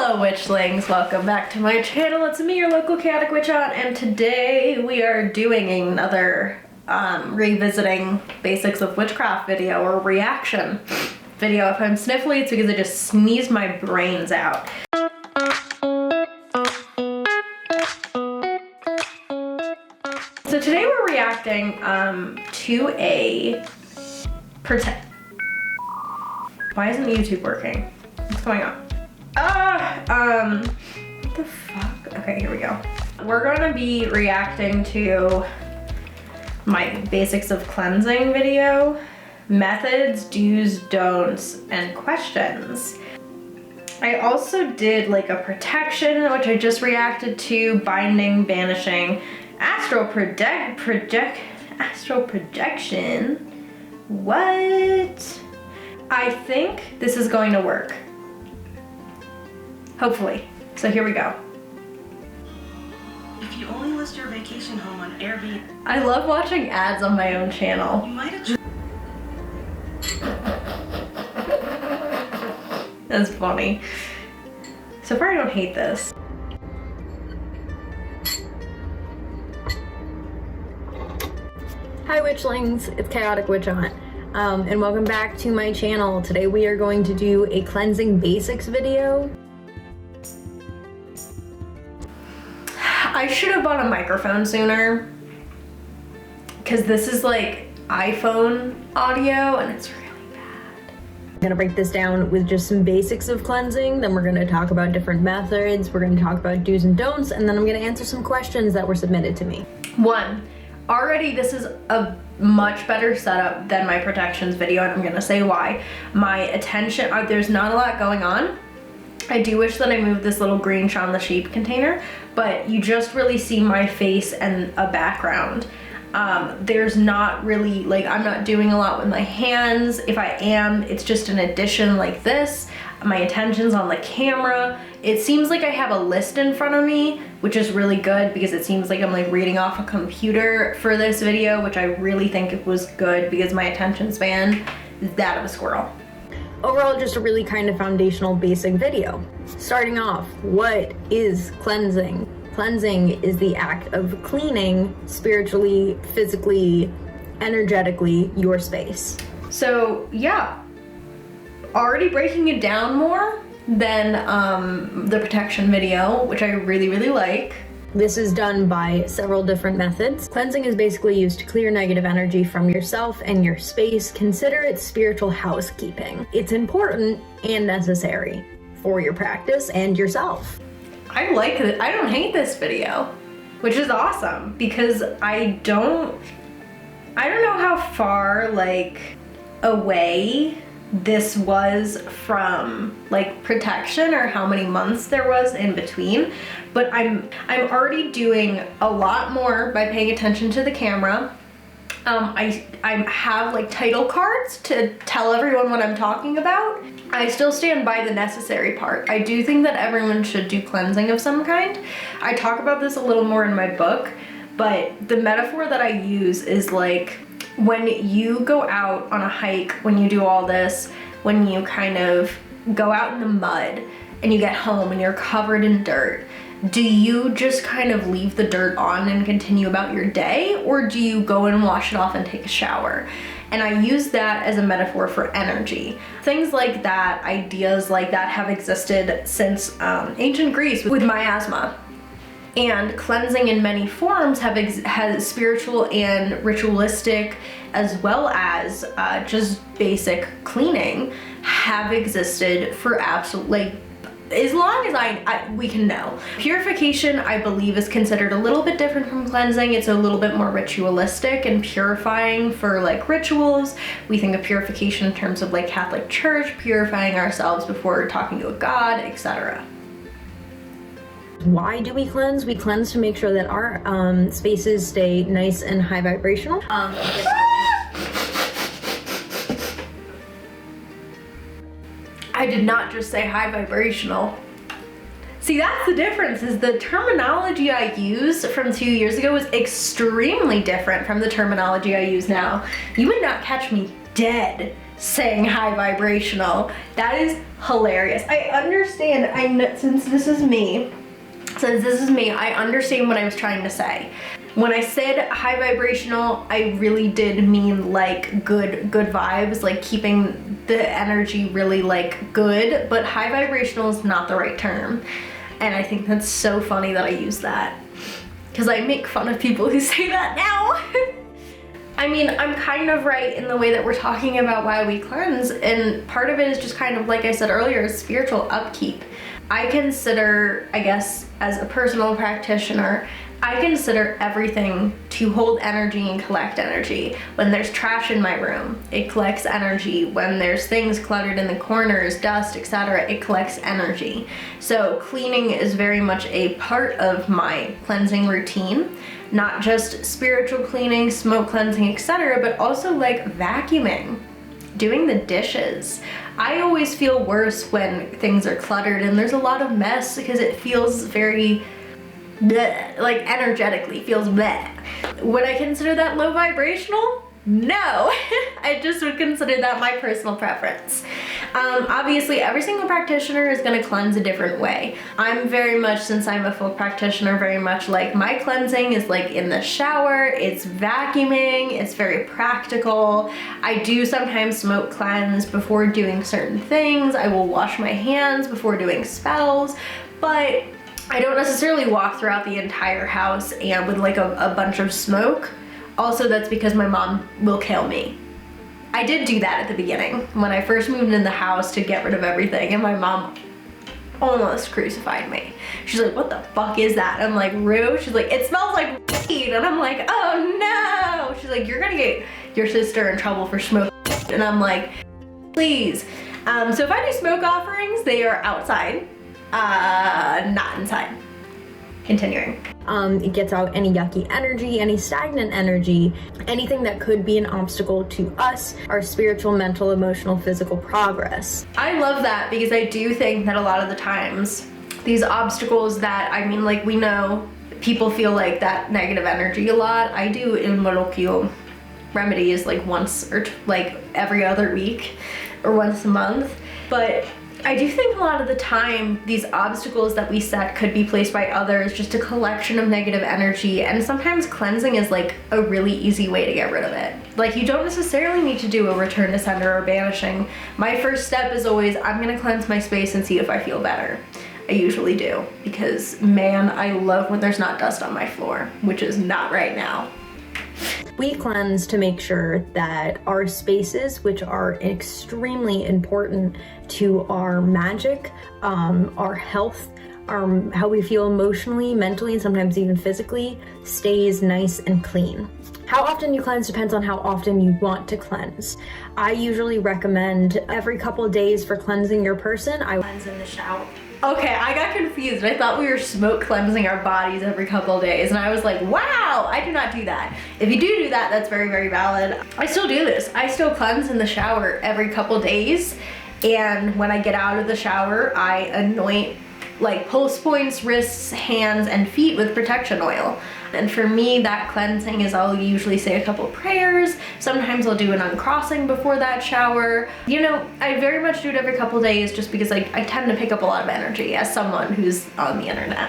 Hello witchlings, welcome back to my channel. It's me, your local chaotic witch aunt, and today we are doing another revisiting basics of witchcraft video or reaction video. If I'm sniffly, it's because I just sneezed my brains out. So today we're reacting to a Why isn't YouTube working? What's going on? What the fuck? Okay, here we go. We're gonna be reacting to my basics of cleansing video, methods, do's, don'ts, and questions. I also did like a protection, which I just reacted to, binding, banishing, astral projection. What? I think this is going to work. Hopefully. So here we go. If you only list your vacation home on Airbnb, I love watching ads on my own channel. you might have. That's funny. So far I don't hate this. Hi witchlings, it's Chaotic Witch Aunt. And welcome back to my channel. Today we are going to do a cleansing basics video. I should have bought a microphone sooner because this is like iPhone audio and it's really bad. I'm gonna break this down with just some basics of cleansing, then we're gonna talk about different methods, we're gonna talk about do's and don'ts, and then I'm gonna answer some questions that were submitted to me. One, already this is a much better setup than my protections video, and I'm gonna say why. My attention, there's not a lot going on. I do wish that I moved this little green Shaun the Sheep container, but you just really see my face and a background. There's not really, like, I'm not doing a lot with my hands. If I am, it's just an addition like this. My attention's on the camera. It seems like I have a list in front of me, which is really good because it seems like I'm like reading off a computer for this video, which I really think it was good because my attention span is that of a squirrel. Overall, just a really kind of foundational basic video. Starting off, what is cleansing? Cleansing is the act of cleaning spiritually, physically, energetically your space. So yeah, already breaking it down more than the protection video, which I really, really like. This is done by several different methods. Cleansing is basically used to clear negative energy from yourself and your space. Consider it spiritual housekeeping. It's important and necessary for your practice and yourself. I like it. I don't hate this video, which is awesome because I don't know how far like away this was from like protection or how many months there was in between, but I'm already doing a lot more by paying attention to the camera. I have like title cards to tell everyone what I'm talking about. I still stand by the necessary part. I do think that everyone should do cleansing of some kind. I talk about this a little more in my book, but the metaphor that I use is like when you go out on a hike, when you do all this, when you kind of go out in the mud and you get home and you're covered in dirt, do you just kind of leave the dirt on and continue about your day, or do you go and wash it off and take a shower? And I use that as a metaphor for energy. Things like that, ideas like that have existed since ancient Greece with miasma. And cleansing in many forms has spiritual and ritualistic, as well as just basic cleaning, have existed for absolutely, as long as we can know. Purification, I believe, is considered a little bit different from cleansing. It's a little bit more ritualistic and purifying for like rituals. We think of purification in terms of like Catholic Church, purifying ourselves before talking to a god, etc. Why do we cleanse? We cleanse to make sure that our spaces stay nice and high vibrational. I did not just say high vibrational. See, that's the difference, is the terminology I used from 2 years ago was extremely different from the terminology I use now. You would not catch me dead saying high vibrational. That is hilarious. I understand, since this is me, I understand what I was trying to say. When I said high vibrational, I really did mean like good vibes, like keeping the energy really like good, but high vibrational is not the right term. And I think that's so funny that I use that, because I make fun of people who say that now. I mean, I'm kind of right in the way that we're talking about why we cleanse, and part of it is just kind of, like I said earlier, spiritual upkeep. I consider, I guess, as a personal practitioner, I consider everything to hold energy and collect energy. When there's trash in my room, it collects energy. When there's things cluttered in the corners, dust, etc., it collects energy. So cleaning is very much a part of my cleansing routine. Not just spiritual cleaning, smoke cleansing, etc., but also like vacuuming, doing the dishes. I always feel worse when things are cluttered and there's a lot of mess, because it feels very bleh, like energetically feels bleh. Would I consider that low vibrational? No. I just would consider that my personal preference. Obviously, every single practitioner is going to cleanse a different way. I'm very much, since I'm a full practitioner, very much like my cleansing is like in the shower, it's vacuuming, it's very practical. I do sometimes smoke cleanse before doing certain things. I will wash my hands before doing spells, but I don't necessarily walk throughout the entire house and with like a bunch of smoke. Also, that's because my mom will kill me. I did do that at the beginning when I first moved in the house to get rid of everything, and my mom almost crucified me. She's like, what the fuck is that? I'm like, Rue? She's like, it smells like weed. And I'm like, oh no. She's like, you're gonna get your sister in trouble for smoking. And I'm like, please. So if I do smoke offerings, they are outside, not inside. Continuing. It gets out any yucky energy, any stagnant energy, anything that could be an obstacle to us, our spiritual, mental, emotional, physical progress. I love that, because I do think that a lot of the times these obstacles that, I mean, like, we know people feel like that negative energy a lot. I do involucral remedies like once or like every other week or once a month, but I do think a lot of the time these obstacles that we set could be placed by others, just a collection of negative energy, and sometimes cleansing is like a really easy way to get rid of it. Like, you don't necessarily need to do a return to sender or banishing. My first step is always, I'm gonna cleanse my space and see if I feel better. I usually do, because man, I love when there's not dust on my floor, which is not right now. We cleanse to make sure that our spaces, which are extremely important to our magic, our health, how we feel emotionally, mentally, and sometimes even physically, stays nice and clean. How often you cleanse depends on how often you want to cleanse. I usually recommend every couple of days for cleansing your person. I cleanse in the shower. Okay, I got confused. I thought we were smoke cleansing our bodies every couple of days, and I was like, wow, I do not do that. If you do that, that's very, very valid. I still do this. I still cleanse in the shower every couple days, and when I get out of the shower, I anoint like pulse points, wrists, hands, and feet with protection oil. And for me, that cleansing is, I'll usually say a couple prayers. Sometimes I'll do an uncrossing before that shower. You know, I very much do it every couple days, just because I tend to pick up a lot of energy as someone who's on the internet.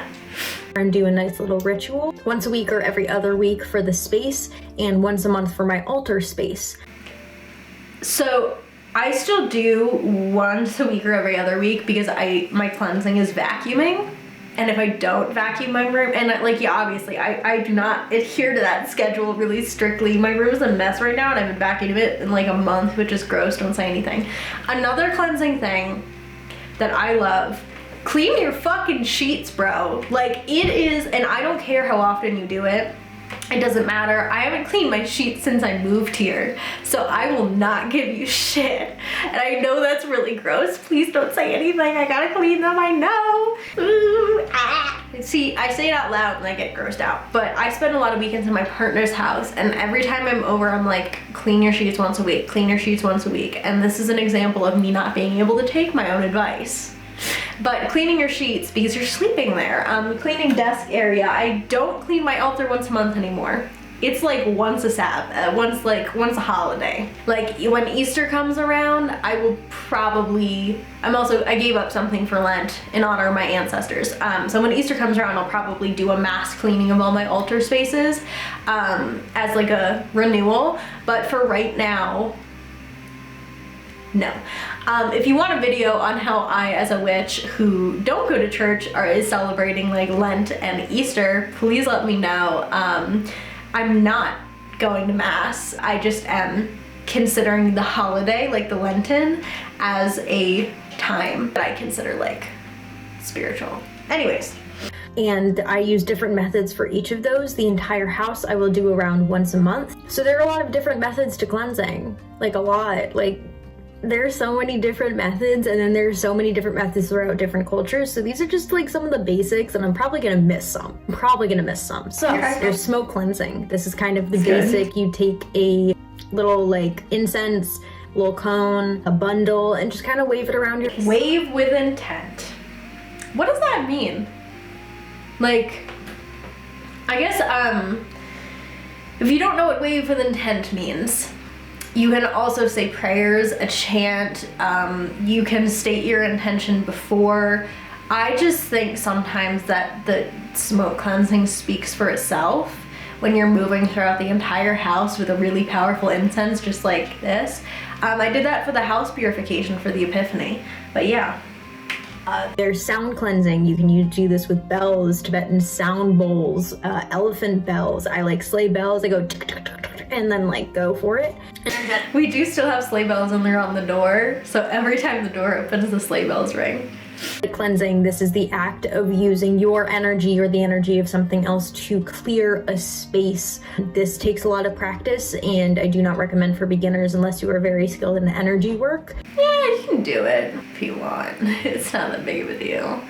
And do a nice little ritual once a week or every other week for the space, and once a month for my altar space. So I still do once a week or every other week, because my cleansing is vacuuming. And if I don't vacuum my room, and like, yeah, obviously I do not adhere to that schedule really strictly. My room is a mess right now, and I've been vacuuming it in like a month, which is gross, don't say anything. Another cleansing thing that I love, clean your fucking sheets, bro. Like, it is, and I don't care how often you do it. It doesn't matter. I haven't cleaned my sheets since I moved here, so I will not give you shit. And I know that's really gross. Please don't say anything. I gotta clean them, I know. Ooh, ah. See, I say it out loud and I get grossed out, but I spend a lot of weekends in my partner's house, and every time I'm over, I'm like, clean your sheets once a week, clean your sheets once a week. And this is an example of me not being able to take my own advice. But cleaning your sheets, because you're sleeping there. Cleaning desk area. I don't clean my altar once a month anymore. it's like once a holiday. Like when Easter comes around, I will probably, I gave up something for Lent in honor of my ancestors. So when Easter comes around, I'll probably do a mass cleaning of all my altar spaces as like a renewal. But for right now, no. If you want a video on how I, as a witch who don't go to church, is celebrating like Lent and Easter, please let me know. I'm not going to mass. I just am considering the holiday, like the Lenten, as a time that I consider like spiritual. Anyways. And I use different methods for each of those. The entire house I will do around once a month. So there are a lot of different methods to cleansing, like a lot. Like there's so many different methods, and then there's so many different methods throughout different cultures. So these are just like some of the basics, and I'm probably gonna miss some. So there's smoke cleansing. This is kind of the basic. You take a little like incense, little cone, a bundle, and just kind of wave it around your... Wave with intent. What does that mean? Like, I guess, if you don't know what wave with intent means, you can also say prayers, a chant, you can state your intention before. I just think sometimes that the smoke cleansing speaks for itself when you're moving throughout the entire house with a really powerful incense just like this. I did that for the house purification for the Epiphany, but yeah. There's sound cleansing. You can do this with bells, Tibetan sound bowls, elephant bells. I like sleigh bells. I go and then like go for it. We do still have sleigh bells and they're on the door, so every time the door opens, the sleigh bells ring. Cleansing, this is the act of using your energy or the energy of something else to clear a space. This takes a lot of practice, and I do not recommend for beginners unless you are very skilled in energy work. Yeah, you can do it if you want. It's not that big of a deal.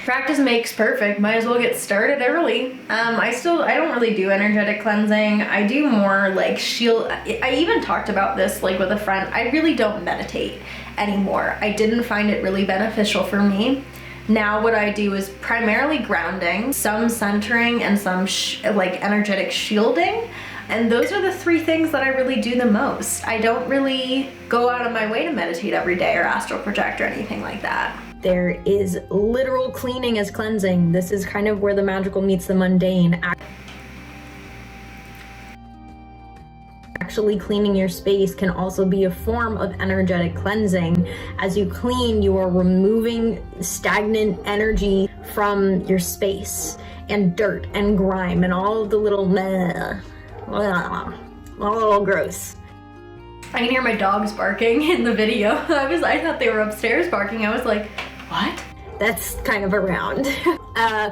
Practice makes perfect. Might as well get started early. I don't really do energetic cleansing. I do more like shield. I even talked about this like with a friend. I really don't meditate anymore. I didn't find it really beneficial for me. Now what I do is primarily grounding, some centering, and some like energetic shielding. And those are the three things that I really do the most. I don't really go out of my way to meditate every day or astral project or anything like that. There is literal cleaning as cleansing. This is kind of where the magical meets the mundane. Actually cleaning your space can also be a form of energetic cleansing. As you clean, you are removing stagnant energy from your space, and dirt and grime and all of the little all gross. I can hear my dogs barking in the video. I thought they were upstairs barking. I was like, what? That's kind of around.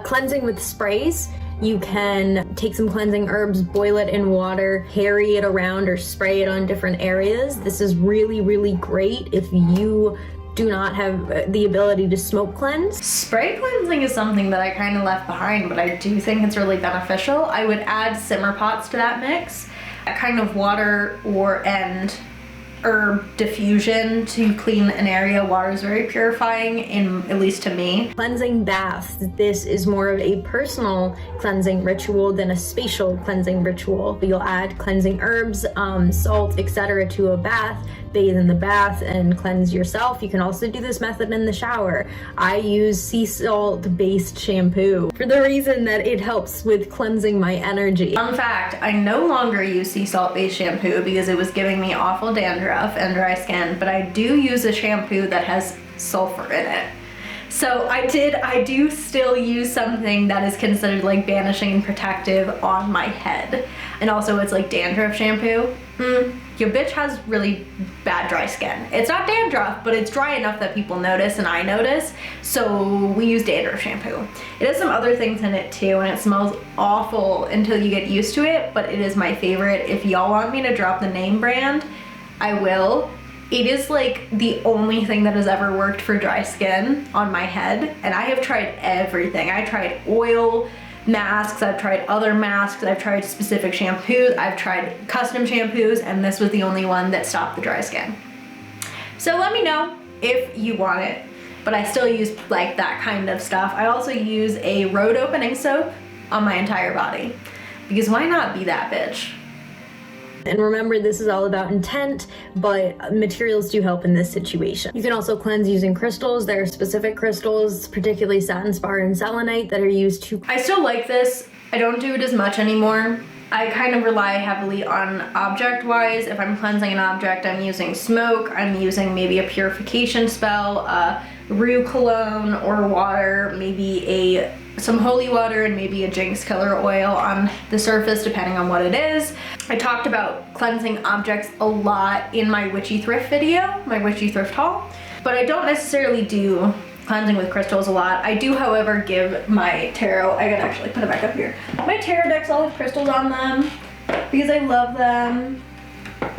Cleansing with sprays. You can take some cleansing herbs, boil it in water, carry it around, or spray it on different areas. This is really, really great if you do not have the ability to smoke cleanse. Spray cleansing is something that I kind of left behind, but I do think it's really beneficial. I would add simmer pots to that mix, a kind of water and herb diffusion to clean an area. Water is very purifying, at least to me. Cleansing bath. This is more of a personal cleansing ritual than a spatial cleansing ritual. You'll add cleansing herbs, salt, etc. to a bath, bathe in the bath, and cleanse yourself. You can also do this method in the shower. I use sea salt based shampoo for the reason that it helps with cleansing my energy. Fun fact, I no longer use sea salt based shampoo because it was giving me awful dandruff and dry skin, but I do use a shampoo that has sulfur in it. So I do still use something that is considered like banishing and protective on my head. And also it's like dandruff shampoo. Your bitch has really bad dry skin. It's not dandruff, but it's dry enough that people notice and I notice. So we use dandruff shampoo. It has some other things in it too, and it smells awful until you get used to it, but it is my favorite. If y'all want me to drop the name brand, I will. It is like the only thing that has ever worked for dry skin on my head, and I have tried everything. I tried oil masks, I've tried other masks, I've tried specific shampoos, I've tried custom shampoos, and this was the only one that stopped the dry skin. So let me know if you want it, but I still use like that kind of stuff. I also use a road opening soap on my entire body because why not be that bitch? And remember, this is all about intent, but materials do help in this situation. You can also cleanse using crystals. There are specific crystals, particularly satin spar and selenite, that are used to... I still like this. I don't do it as much anymore. I kind of rely heavily on object-wise. If I'm cleansing an object, I'm using smoke, I'm using maybe a purification spell, rue cologne or water, maybe some holy water and maybe a Jinx killer oil on the surface, depending on what it is. I talked about cleansing objects a lot in my witchy thrift video, my witchy thrift haul, but I don't necessarily do cleansing with crystals a lot. I do, however, give my tarot, I gotta actually put it back up here. My tarot decks all have crystals on them because I love them.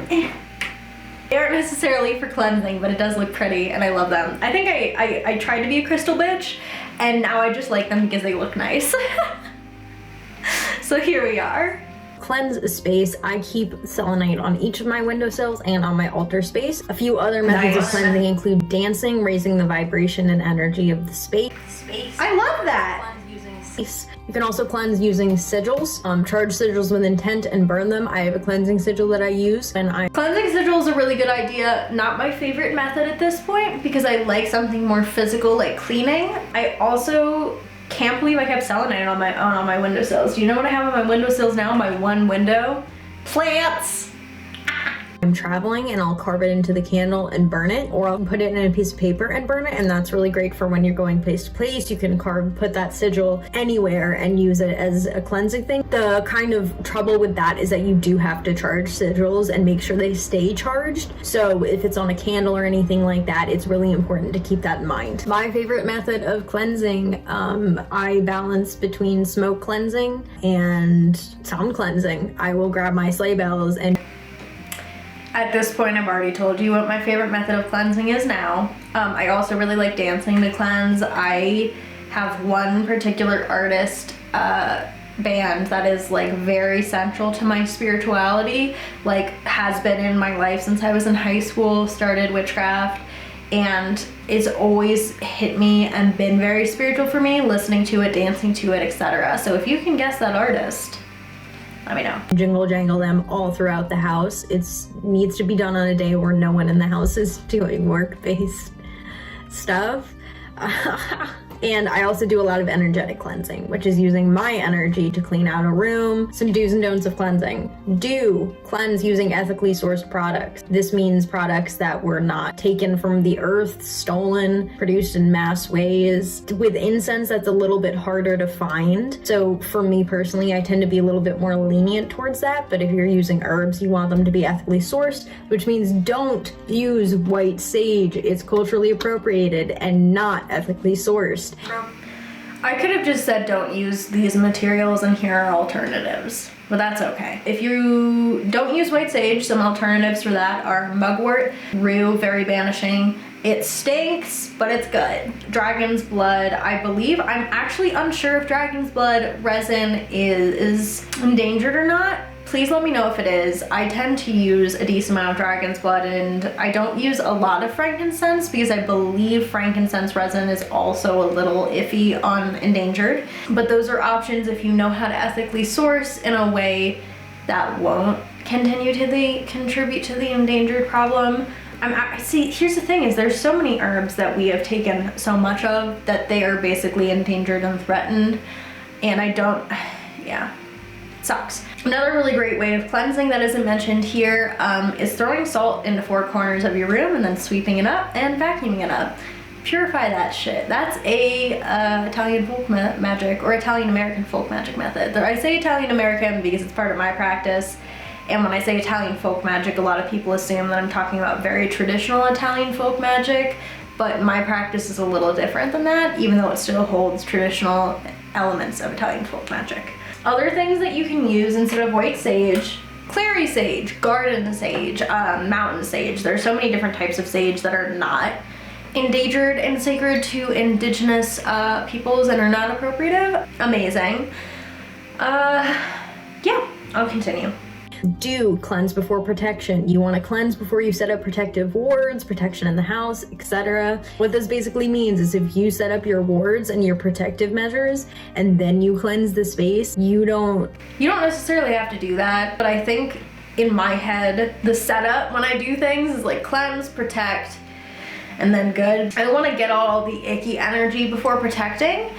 They aren't necessarily for cleansing, but it does look pretty and I love them. I think I tried to be a crystal bitch and now I just like them because they look nice. So here we are. Cleanse a space. I keep selenite on each of my windowsills and on my altar space. A few other methods of cleansing include dancing, raising the vibration and energy of the space. I love that. You can also cleanse using sigils. Charge sigils with intent and burn them. I have a cleansing sigil that I use, and Cleansing sigil is a really good idea. Not my favorite method at this point because I like something more physical, like cleaning. I also can't believe I kept selenite on my windowsills. Do you know what I have on my windowsills now? My one window? Plants! I'm traveling and I'll carve it into the candle and burn it, or I'll put it in a piece of paper and burn it, and that's really great for when you're going place to place. You can put that sigil anywhere and use it as a cleansing thing. The kind of trouble with that is that you do have to charge sigils and make sure they stay charged. So if it's on a candle or anything like that, it's really important to keep that in mind. My favorite method of cleansing, I balance between smoke cleansing and sound cleansing. I will grab my sleigh bells and... At this point, I've already told you what my favorite method of cleansing is now. I also really like dancing to cleanse. I have one particular artist band that is like very central to my spirituality, like has been in my life since I was in high school, started witchcraft, and it's always hit me and been very spiritual for me, listening to it, dancing to it, etc. So if you can guess that artist, let me know. Jingle jangle them all throughout the house. It needs to be done on a day where no one in the house is doing work-based stuff. And I also do a lot of energetic cleansing, which is using my energy to clean out a room. Some do's and don'ts of cleansing. Do cleanse using ethically sourced products. This means products that were not taken from the earth, stolen, produced in mass ways. With incense, that's a little bit harder to find. So for me personally, I tend to be a little bit more lenient towards that. But if you're using herbs, you want them to be ethically sourced, which means don't use white sage. It's culturally appropriated and not ethically sourced. I could have just said don't use these materials and here are alternatives, but that's okay. If you don't use white sage, some alternatives for that are mugwort, rue, very banishing. It stinks, but it's good. Dragon's blood, I believe. I'm actually unsure if dragon's blood resin is endangered or not. Please let me know if it is. I tend to use a decent amount of dragon's blood, and I don't use a lot of frankincense because I believe frankincense resin is also a little iffy on endangered. But those are options if you know how to ethically source in a way that won't contribute to the endangered problem. See, here's the thing is there's so many herbs that we have taken so much of that they are basically endangered and threatened, and yeah. Sucks. Another really great way of cleansing that isn't mentioned here is throwing salt into 4 corners of your room and then sweeping it up and vacuuming it up. Purify that shit. That's a Italian folk magic or Italian American folk magic method. I say Italian American because it's part of my practice, and when I say Italian folk magic, a lot of people assume that I'm talking about very traditional Italian folk magic, but my practice is a little different than that, even though it still holds traditional elements of Italian folk magic. Other things that you can use instead of white sage: clary sage, garden sage, mountain sage. There's so many different types of sage that are not endangered and sacred to indigenous peoples and are not appropriative. Amazing. Yeah, I'll continue. Do cleanse before protection. You want to cleanse before you set up protective wards, protection in the house, etc. What this basically means is if you set up your wards and your protective measures and then you cleanse the space, you don't necessarily have to do that, but I think in my head, the setup when I do things is like cleanse, protect, and then good. I want to get all the icky energy before protecting.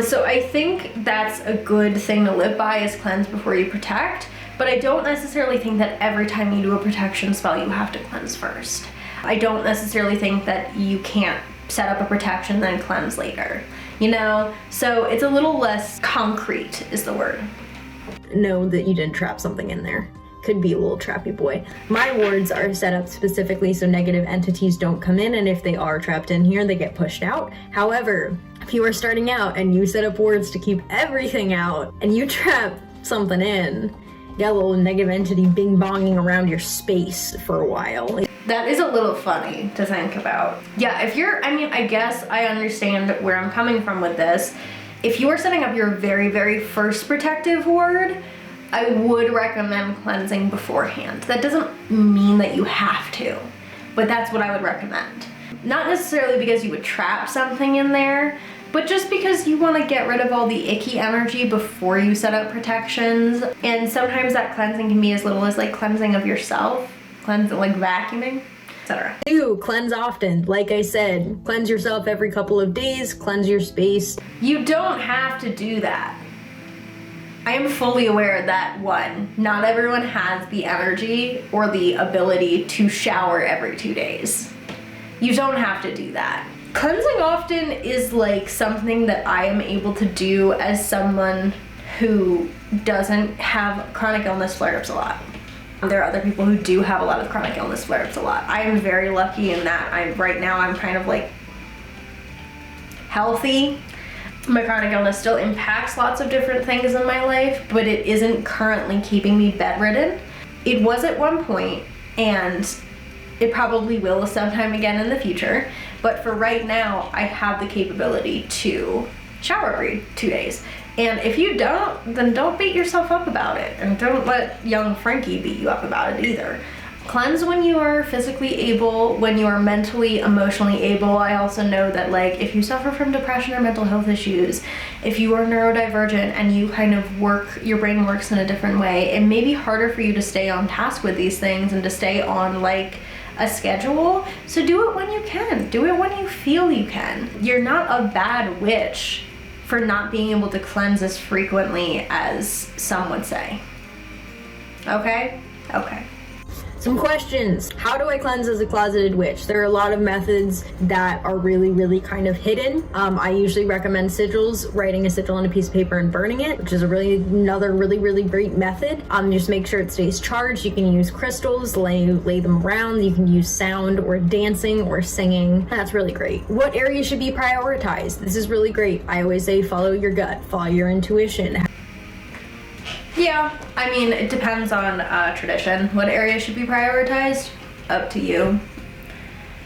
So I think that's a good thing to live by, is cleanse before you protect. But I don't necessarily think that every time you do a protection spell, you have to cleanse first. I don't necessarily think that you can't set up a protection then cleanse later, you know? So it's a little less concrete is the word. Know that you didn't trap something in there. Could be a little trappy boy. My wards are set up specifically so negative entities don't come in, and if they are trapped in here, they get pushed out. However, if you are starting out and you set up wards to keep everything out and you trap something in, you got a little negative entity bing-bonging around your space for a while. That is a little funny to think about. Yeah, I guess I understand where I'm coming from with this. If you are setting up your very, very first protective ward, I would recommend cleansing beforehand. That doesn't mean that you have to, but that's what I would recommend. Not necessarily because you would trap something in there, but just because you want to get rid of all the icky energy before you set up protections. And sometimes that cleansing can be as little as like cleansing of yourself, like vacuuming, etc. Do cleanse often. Like I said, cleanse yourself every couple of days, cleanse your space. You don't have to do that. I am fully aware that, one, not everyone has the energy or the ability to shower every 2 days. You don't have to do that. Cleansing often is like something that I am able to do as someone who doesn't have chronic illness flare-ups a lot. There are other people who do have a lot of chronic illness flare-ups a lot. I am very lucky in that right now I'm kind of like healthy. My chronic illness still impacts lots of different things in my life, but it isn't currently keeping me bedridden. It was at one point, and it probably will sometime again in the future, but for right now, I have the capability to shower every 2 days. And if you don't, then don't beat yourself up about it, and don't let young Frankie beat you up about it either. Cleanse when you are physically able, when you are mentally, emotionally able. I also know that like if you suffer from depression or mental health issues, if you are neurodivergent and you kind of your brain works in a different way, it may be harder for you to stay on task with these things and to stay on like a schedule. So do it when you can. Do it when you feel you can. You're not a bad witch for not being able to cleanse as frequently as some would say. Okay? Okay. Some questions. How do I cleanse as a closeted witch? There are a lot of methods that are really, really kind of hidden. I usually recommend sigils, writing a sigil on a piece of paper and burning it, which is another really, really great method. Just make sure it stays charged. You can use crystals, lay them around. You can use sound or dancing or singing. That's really great. What areas should be prioritized? This is really great. I always say follow your gut, follow your intuition. Yeah, I mean, it depends on tradition. What area should be prioritized? Up to you.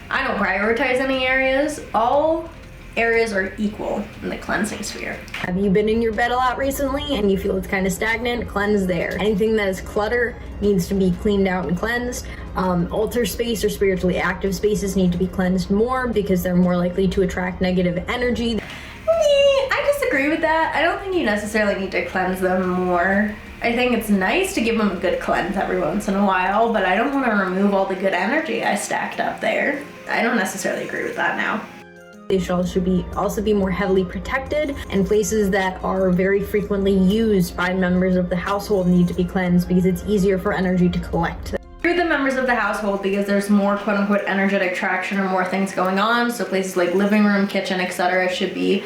I don't prioritize any areas. All areas are equal in the cleansing sphere. Have you been in your bed a lot recently and you feel it's kind of stagnant? Cleanse there. Anything that is clutter needs to be cleaned out and cleansed. Altar space or spiritually active spaces need to be cleansed more because they're more likely to attract negative energy. I disagree with that. I don't think you necessarily need to cleanse them more. I think it's nice to give them a good cleanse every once in a while, but I don't want to remove all the good energy I stacked up there. I don't necessarily agree with that now. They should also be more heavily protected, and places that are very frequently used by members of the household need to be cleansed because it's easier for energy to collect. Through the members of the household, because there's more quote-unquote energetic traction or more things going on, so places like living room, kitchen, etc. should be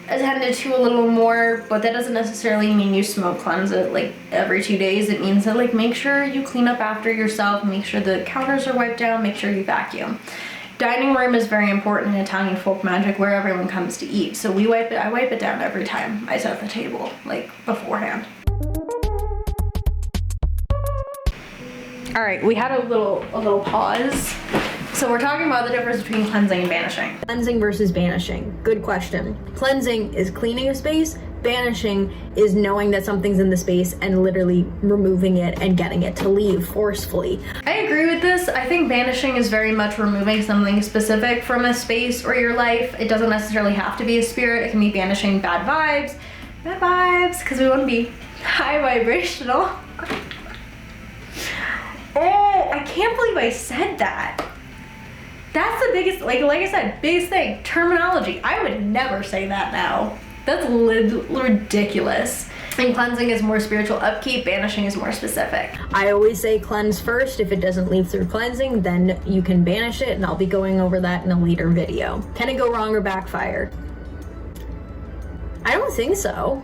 attended to a little more, but that doesn't necessarily mean you smoke cleanse it like every 2 days. It means that like make sure you clean up after yourself, make sure the counters are wiped down, make sure you vacuum. Dining room is very important in Italian folk magic where everyone comes to eat, so I wipe it down every time I set the table, like beforehand. All right, we had a little pause. So we're talking about the difference between cleansing and banishing. Cleansing versus banishing. Good question. Cleansing is cleaning a space. Banishing is knowing that something's in the space and literally removing it and getting it to leave forcefully. I agree with this. I think banishing is very much removing something specific from a space or your life. It doesn't necessarily have to be a spirit. It can be banishing bad vibes, because we want to be high vibrational. Oh, I can't believe I said that. That's the biggest, like I said, biggest thing, terminology. I would never say that now. That's ridiculous. And cleansing is more spiritual upkeep, banishing is more specific. I always say cleanse first. If it doesn't leave through cleansing, then you can banish it, and I'll be going over that in a later video. Can it go wrong or backfire? I don't think so.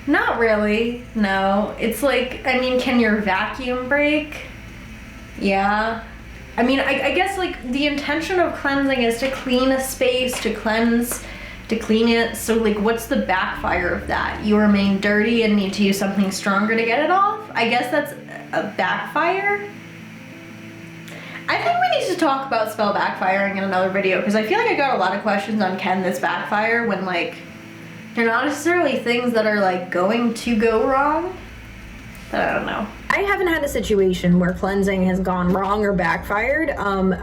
Not really, no. It's like, I mean, can your vacuum break? Yeah. I mean, I guess like the intention of cleansing is to clean a space, to clean it. So like, what's the backfire of that? You remain dirty and need to use something stronger to get it off? I guess that's a backfire. I think we need to talk about spell backfiring in another video, because I feel like I got a lot of questions on can this backfire when like they're not necessarily things that are like going to go wrong, but I don't know. I haven't had a situation where cleansing has gone wrong or backfired.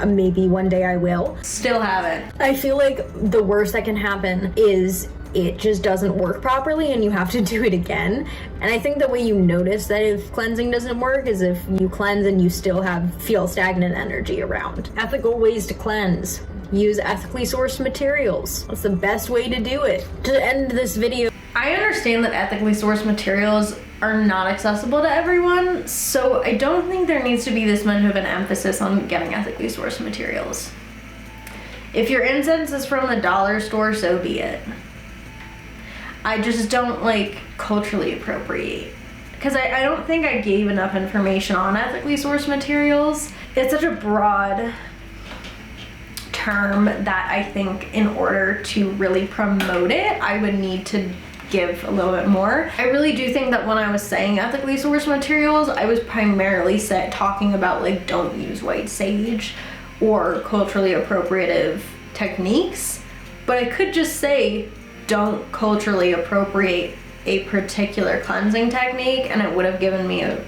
Maybe one day I will. Still haven't. I feel like the worst that can happen is it just doesn't work properly and you have to do it again. And I think the way you notice that if cleansing doesn't work is if you cleanse and you still feel stagnant energy around. Ethical ways to cleanse. Use ethically sourced materials. That's the best way to do it. To end this video, I understand that ethically sourced materials are not accessible to everyone, so I don't think there needs to be this much of an emphasis on getting ethically sourced materials. If your incense is from the dollar store, so be it. I just don't like culturally appropriate, because I don't think I gave enough information on ethically sourced materials. It's such a broad term that I think in order to really promote it, I would need to give a little bit more. I really do think that when I was saying ethically sourced materials, I was primarily talking about like don't use white sage or culturally appropriative techniques, but I could just say don't culturally appropriate a particular cleansing technique and it would have given me a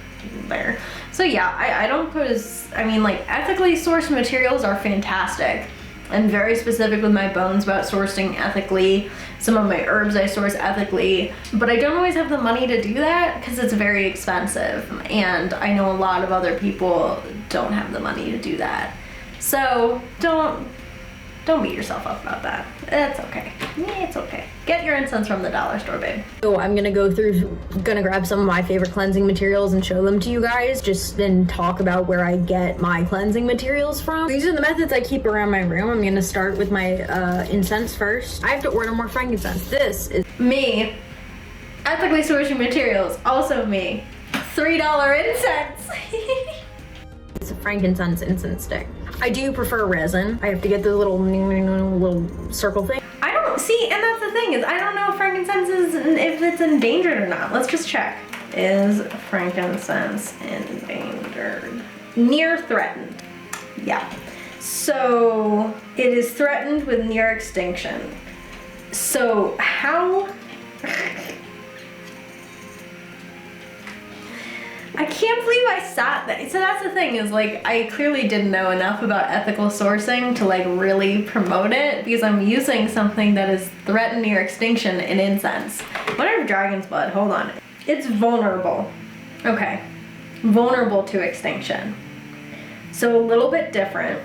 there. So yeah, I don't put I mean like ethically sourced materials are fantastic. I'm very specific with my bones about sourcing ethically. Some of my herbs I source ethically, but I don't always have the money to do that because it's very expensive. And I know a lot of other people don't have the money to do that. So don't beat yourself up about that. It's okay. It's okay. Get your incense from the dollar store, babe. So I'm gonna gonna grab some of my favorite cleansing materials and show them to you guys, just then talk about where I get my cleansing materials from. These are the methods I keep around my room. I'm gonna start with my incense first. I have to order more frankincense. This is me. Ethically sourcing materials, also me. $3 incense. It's a frankincense incense stick. I do prefer resin. I have to get the little circle thing. I don't see, and that's the thing is I don't know if frankincense is if it's endangered or not. Let's just check. Is frankincense endangered? Near threatened. Yeah. So it is threatened with near extinction. So how? I can't believe I sat there. So that's the thing is like I clearly didn't know enough about ethical sourcing to like really promote it because I'm using something that is threatened near extinction in incense. What are dragon's blood? Hold on. It's vulnerable. Okay. Vulnerable to extinction. So a little bit different.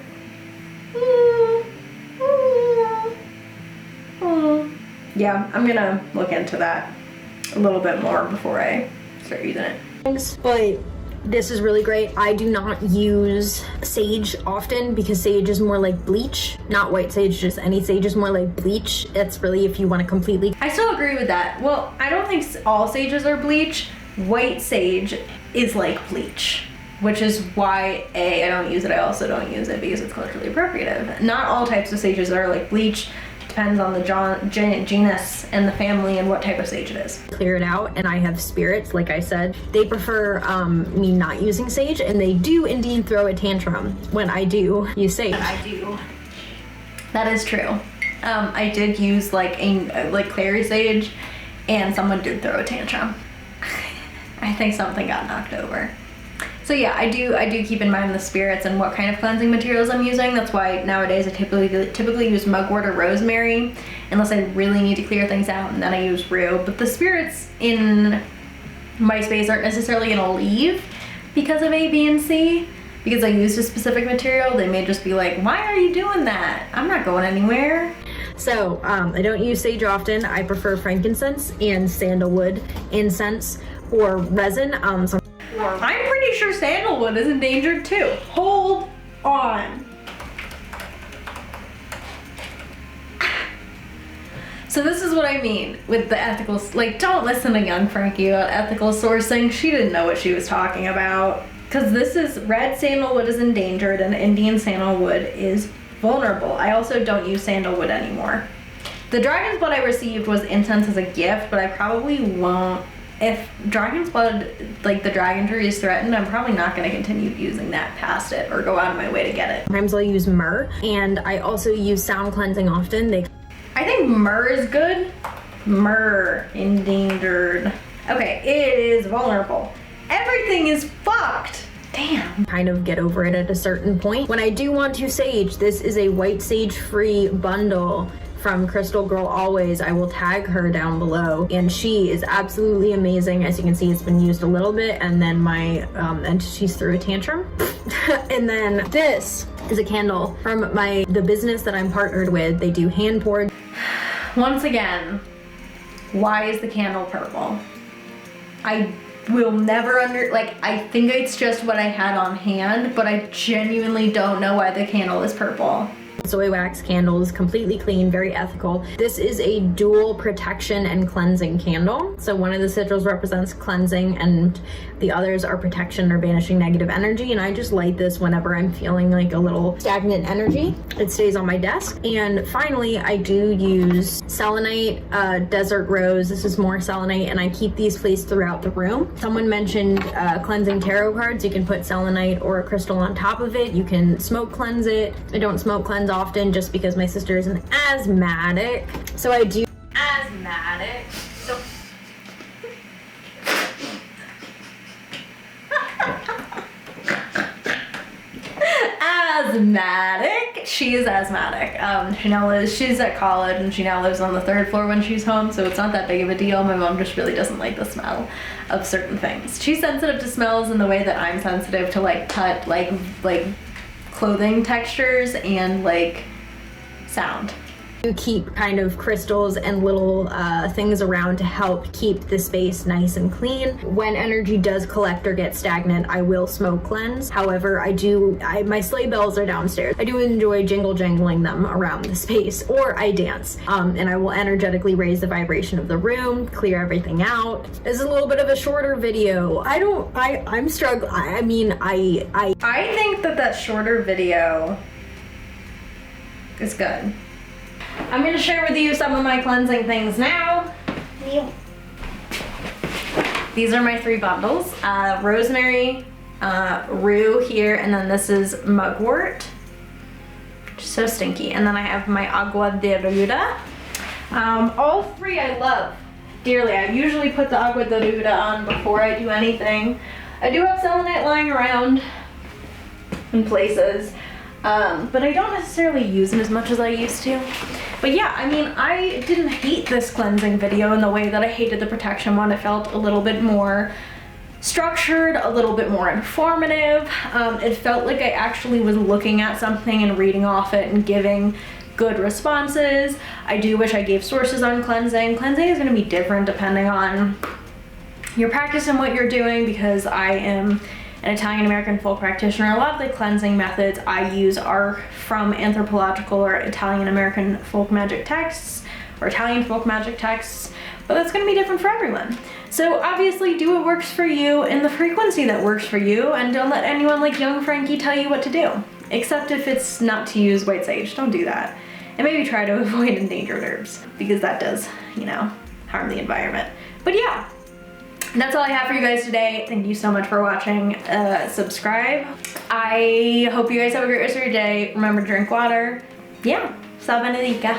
Yeah, I'm gonna look into that a little bit more before I start using it. But this is really great. I do not use sage often because sage is more like bleach. Not white sage, just any sage is more like bleach. It's really if you want to completely... I still agree with that. Well, I don't think all sages are bleach. White sage is like bleach, which is why I don't use it. I also don't use it because it's culturally appropriative. Not all types of sages are like bleach. depends on the genus and the family and what type of sage it is. Clear it out, and I have spirits, like I said. They prefer me not using sage, and they do indeed throw a tantrum when I do use sage. I do. That is true. I did use like clary sage, and someone did throw a tantrum. I think something got knocked over. So yeah, I do keep in mind the spirits and what kind of cleansing materials I'm using. That's why nowadays I typically use mugwort or rosemary, unless I really need to clear things out, and then I use rue. But the spirits in my space aren't necessarily gonna leave because of A, B, and C. Because I used a specific material, they may just be like, why are you doing that? I'm not going anywhere. So I don't use sage often. I prefer frankincense and sandalwood incense or resin. I'm pretty sure sandalwood is endangered too. Hold on. So this is what I mean with the ethical, like, don't listen to young Frankie about ethical sourcing. She didn't know what she was talking about. Because this is, red sandalwood is endangered and Indian sandalwood is vulnerable. I also don't use sandalwood anymore. The dragon's blood I received was incense as a gift, but I probably won't. If dragon's blood, like the dragon tree, is threatened, I'm probably not going to continue using that past it or go out of my way to get it. Sometimes I'll use myrrh, and I also use sound cleansing often. I think myrrh is good. Myrrh, endangered. Okay, it is vulnerable. Everything is fucked. Damn. Kind of get over it at a certain point. When I do want to sage, this is a white sage free bundle from Crystal Girl Always. I will tag her down below, and she is absolutely amazing. As you can see, it's been used a little bit, and then my entities threw a tantrum. And then this is a candle from the business that I'm partnered with. They do hand poured. Once again, why is the candle purple? I will never I think it's just what I had on hand, but I genuinely don't know why the candle is purple. Soy wax candles, completely clean, very ethical. This is a dual protection and cleansing candle. So one of the sigils represents cleansing and the others are protection or banishing negative energy. And I just light this whenever I'm feeling like a little stagnant energy. It stays on my desk. And finally, I do use selenite, desert rose. This is more selenite, and I keep these placed throughout the room. Someone mentioned cleansing tarot cards. You can put selenite or a crystal on top of it. You can smoke cleanse it. I don't smoke cleanse often just because my sister is an asthmatic. So I do asthmatic. So asthmatic. She is asthmatic. She's at college and she now lives on the 3rd floor when she's home, so it's not that big of a deal. My mom just really doesn't like the smell of certain things. She's sensitive to smells in the way that I'm sensitive to like touch, like clothing textures and like sound. You keep kind of crystals and little things around to help keep the space nice and clean. When energy does collect or get stagnant, I will smoke cleanse. However, my sleigh bells are downstairs. I do enjoy jangling them around the space, or I dance. And I will energetically raise the vibration of the room, clear everything out. This is a little bit of a shorter video. I'm struggling. I think that shorter video is good. I'm going to share with you some of my cleansing things now. These are my 3 bundles. Rosemary, rue here, and then this is mugwort. So stinky. And then I have my agua de ruda. All 3 I love dearly. I usually put the agua de ruda on before I do anything. I do have selenite lying around in places. But I don't necessarily use them as much as I used to. But yeah, I mean, I didn't hate this cleansing video in the way that I hated the protection one. It felt a little bit more structured, a little bit more informative. It felt like I actually was looking at something and reading off it and giving good responses. I do wish I gave sources on cleansing. Cleansing is going to be different depending on your practice and what you're doing, because I am an Italian American folk practitioner. A lot of the cleansing methods I use are from anthropological or Italian American folk magic texts or Italian folk magic texts, but that's going to be different for everyone. So obviously do what works for you in the frequency that works for you, and don't let anyone like young Frankie tell you what to do, except if it's not to use white sage. Don't do that. and maybe try to avoid endangered herbs because that does, you know, harm the environment. But yeah, that's all I have for you guys today. Thank you so much for watching. Subscribe. I hope you guys have a great rest of your day. Remember, drink water. Yeah, Sa Benedica.